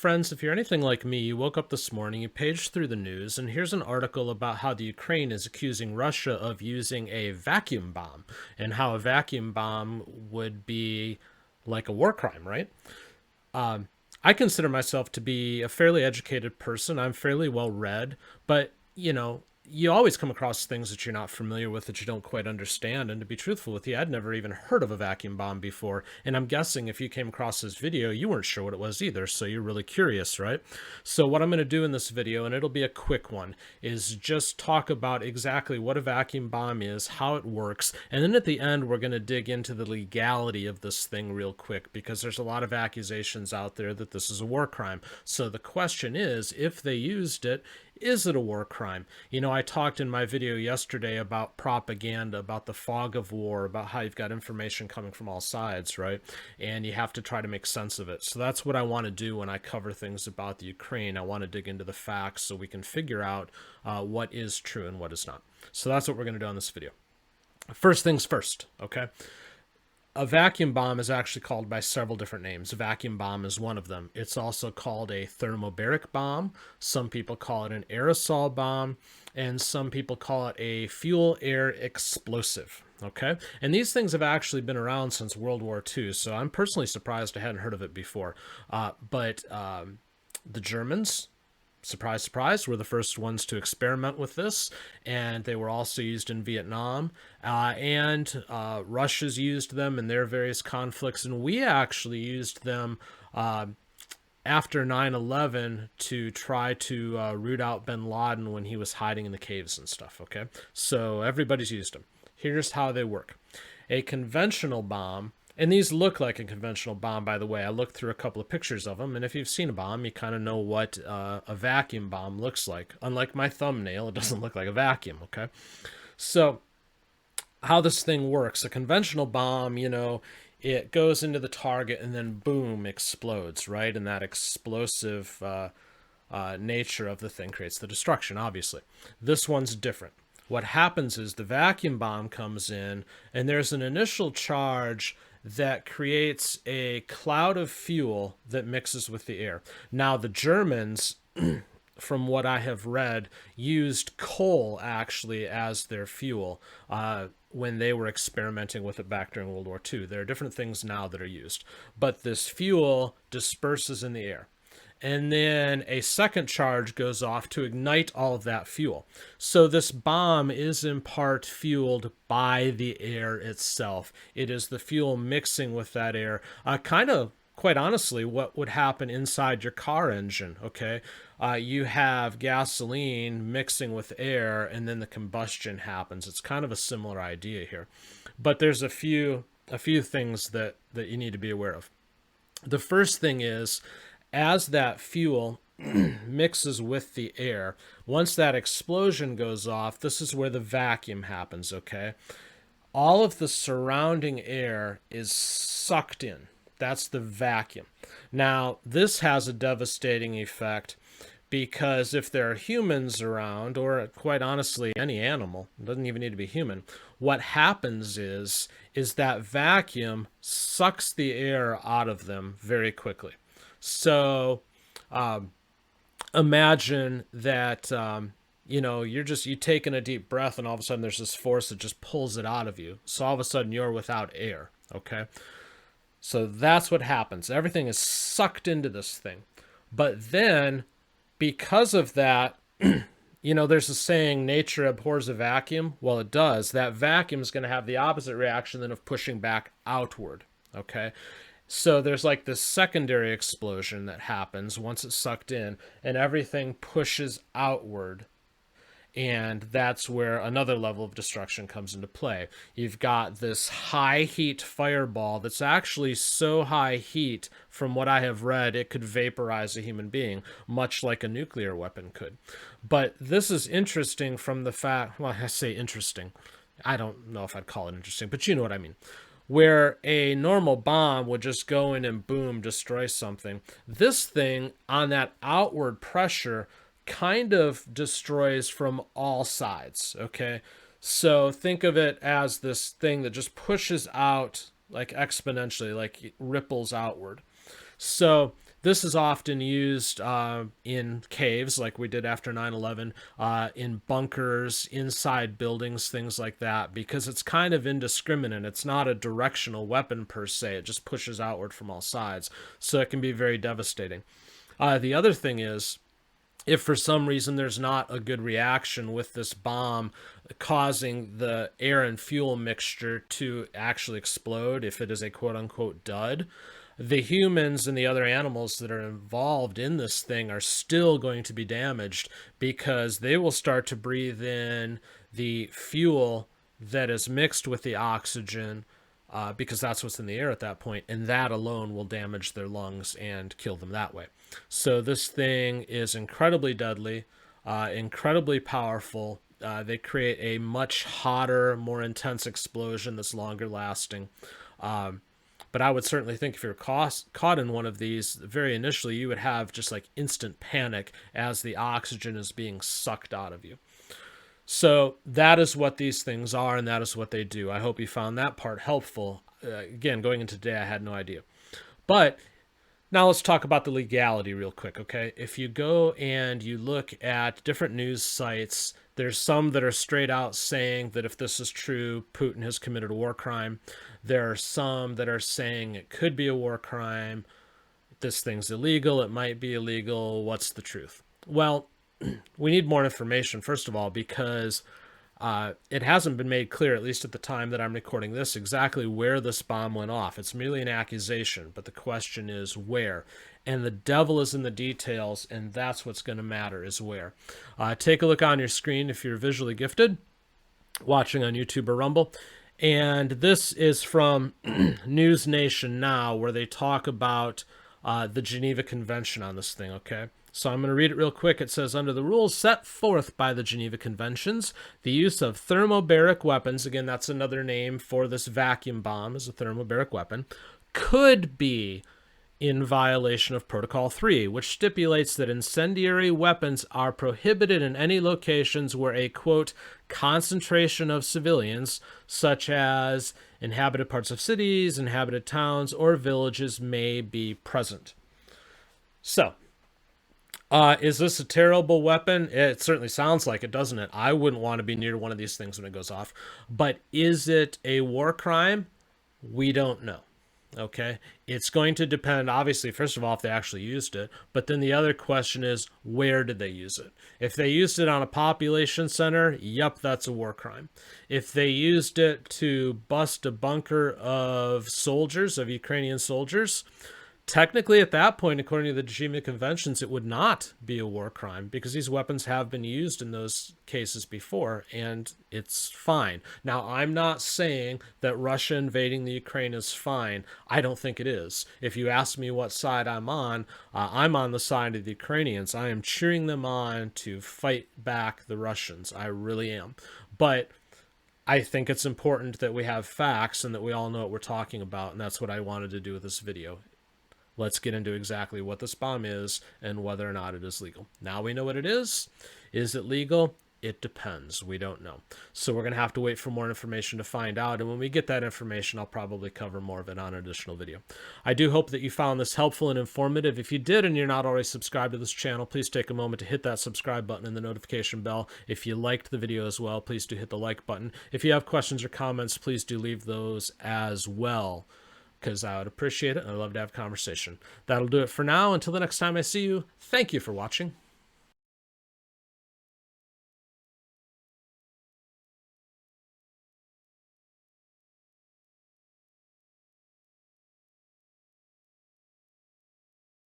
Friends, if you're anything like me, you woke up this morning, you paged through the news, and here's an article about how the Ukraine is accusing Russia of using a vacuum bomb, and how a vacuum bomb would be like a war crime, right? I consider myself to be a fairly educated person. I'm fairly well read, but you always come across things that you're not familiar with, that you don't quite understand. And to be truthful with you, I'd never even heard of a vacuum bomb before. And I'm guessing if you came across this video, you weren't sure what it was either. So you're really curious, right? So what I'm going to do in this video, and it'll be a quick one, is just talk about exactly what a vacuum bomb is, how it works. And then at the end, we're going to dig into the legality of this thing real quick, because there's a lot of accusations out there that this is a war crime. So the question is, if they used it, is it a war crime? I talked in my video yesterday about propaganda, about the fog of war, about how you've got information coming from all sides, right? And you have to try to make sense of it. So that's what I want to do when I cover things about the Ukraine. I want to dig into the facts so we can figure out what is true and what is not. So that's what we're going to do on this video. First things first, okay? A vacuum bomb is actually called by several different names. A vacuum bomb is one of them. It's also called a thermobaric bomb. Some people call it an aerosol bomb, and some people call it a fuel-air explosive. Okay? And these things have actually been around since World War II, so I'm personally surprised I hadn't heard of it before. But the Germans, surprise, surprise, were the first ones to experiment with this, and they were also used in Vietnam, and Russia's used them in their various conflicts, and we actually used them after 9/11 to try to root out bin Laden when he was hiding in the caves and stuff, okay? So everybody's used them. Here's how they work. A conventional bomb, and these look like a conventional bomb, by the way. I looked through a couple of pictures of them, and if you've seen a bomb, you kind of know what a vacuum bomb looks like. Unlike my thumbnail, it doesn't look like a vacuum, okay? So how this thing works, a conventional bomb, it goes into the target and then boom, explodes, right? And that explosive nature of the thing creates the destruction, obviously. This one's different. What happens is the vacuum bomb comes in, and there's an initial charge that creates a cloud of fuel that mixes with the air. Now, the Germans, from what I have read, used coal actually as their fuel when they were experimenting with it back during World War II. There are different things now that are used, but this fuel disperses in the air. And then a second charge goes off to ignite all of that fuel. So this bomb is in part fueled by the air itself. It is the fuel mixing with that air, kind of, quite honestly, what would happen inside your car engine, okay? You have gasoline mixing with air, and then the combustion happens. It's kind of a similar idea here. But there's a few things that you need to be aware of. The first thing is, as that fuel mixes with the air, once that explosion goes off, this is where the vacuum happens, okay? All of the surrounding air is sucked in. That's the vacuum. Now, this has a devastating effect, because if there are humans around, or quite honestly, any animal, it doesn't even need to be human, what happens is that vacuum sucks the air out of them very quickly. So imagine that, you're taking a deep breath, and all of a sudden there's this force that just pulls it out of you. So all of a sudden you're without air, okay? So that's what happens. Everything is sucked into this thing. But then, because of that, there's a saying, nature abhors a vacuum. Well, it does. That vacuum is going to have the opposite reaction than of pushing back outward, okay? So there's like this secondary explosion that happens once it's sucked in, and everything pushes outward. And that's where another level of destruction comes into play. You've got this high heat fireball that's actually so high heat, from what I have read, it could vaporize a human being, much like a nuclear weapon could. But this is interesting from the fact, well, I say interesting. I don't know if I'd call it interesting, but you know what I mean. Where a normal bomb would just go in and boom, destroy something. This thing, on that outward pressure, kind of destroys from all sides, okay? So think of it as this thing that just pushes out like exponentially, like it ripples outward. So This is often used in caves, like we did after 9/11, in bunkers, inside buildings, things like that, because it's kind of indiscriminate. It's not a directional weapon per se. It just pushes outward from all sides. So it can be very devastating. The other thing is, if for some reason there's not a good reaction with this bomb causing the air and fuel mixture to actually explode, if it is a quote unquote dud, the humans and the other animals that are involved in this thing are still going to be damaged because they will start to breathe in the fuel that is mixed with the oxygen, because that's what's in the air at that point, and that alone will damage their lungs and kill them that way. So this thing is incredibly deadly, incredibly powerful. They create a much hotter, more intense explosion that's longer lasting. But I would certainly think if you're caught in one of these, very initially, you would have just like instant panic as the oxygen is being sucked out of you. So that is what these things are, and that is what they do. I hope you found that part helpful. Again, going into today, I had no idea. But now let's talk about the legality real quick, okay? If you go and you look at different news sites, there's some that are straight out saying that if this is true, Putin has committed a war crime. There are some that are saying it could be a war crime. This thing's illegal. It might be illegal. What's the truth? Well, we need more information, first of all, because it hasn't been made clear, at least at the time that I'm recording this, exactly where this bomb went off. It's merely an accusation, but the question is where. And the devil is in the details, and that's what's going to matter, is where. Take a look on your screen if you're visually gifted, watching on YouTube or Rumble. And this is from News Nation Now, where they talk about the Geneva Convention on this thing, okay? So I'm going to read it real quick. It says, under the rules set forth by the Geneva Conventions, the use of thermobaric weapons, again, that's another name for this vacuum bomb, is a thermobaric weapon, could be in violation of Protocol 3, which stipulates that incendiary weapons are prohibited in any locations where a, quote, concentration of civilians, such as inhabited parts of cities, inhabited towns, or villages, may be present. So, is this a terrible weapon? It certainly sounds like it, doesn't it? I wouldn't want to be near one of these things when it goes off. But is it a war crime? We don't know. Okay? It's going to depend, obviously, first of all, if they actually used it. But then the other question is, where did they use it? If they used it on a population center, yep, that's a war crime. If they used it to bust a bunker of soldiers, of Ukrainian soldiers, technically, at that point, according to the Geneva Conventions, it would not be a war crime because these weapons have been used in those cases before, and it's fine. Now, I'm not saying that Russia invading the Ukraine is fine. I don't think it is. If you ask me what side I'm on the side of the Ukrainians. I am cheering them on to fight back the Russians. I really am. But I think it's important that we have facts and that we all know what we're talking about, and that's what I wanted to do with this video. Let's get into exactly what this bomb is and whether or not it is legal. Now we know what it is. Is it legal? It depends. We don't know. So we're going to have to wait for more information to find out. And when we get that information, I'll probably cover more of it on an additional video. I do hope that you found this helpful and informative. If you did and you're not already subscribed to this channel, please take a moment to hit that subscribe button and the notification bell. If you liked the video as well, please do hit the like button. If you have questions or comments, please do leave those as well, because I would appreciate it and I'd love to have a conversation. That'll do it for now. Until the next time I see you, thank you for watching.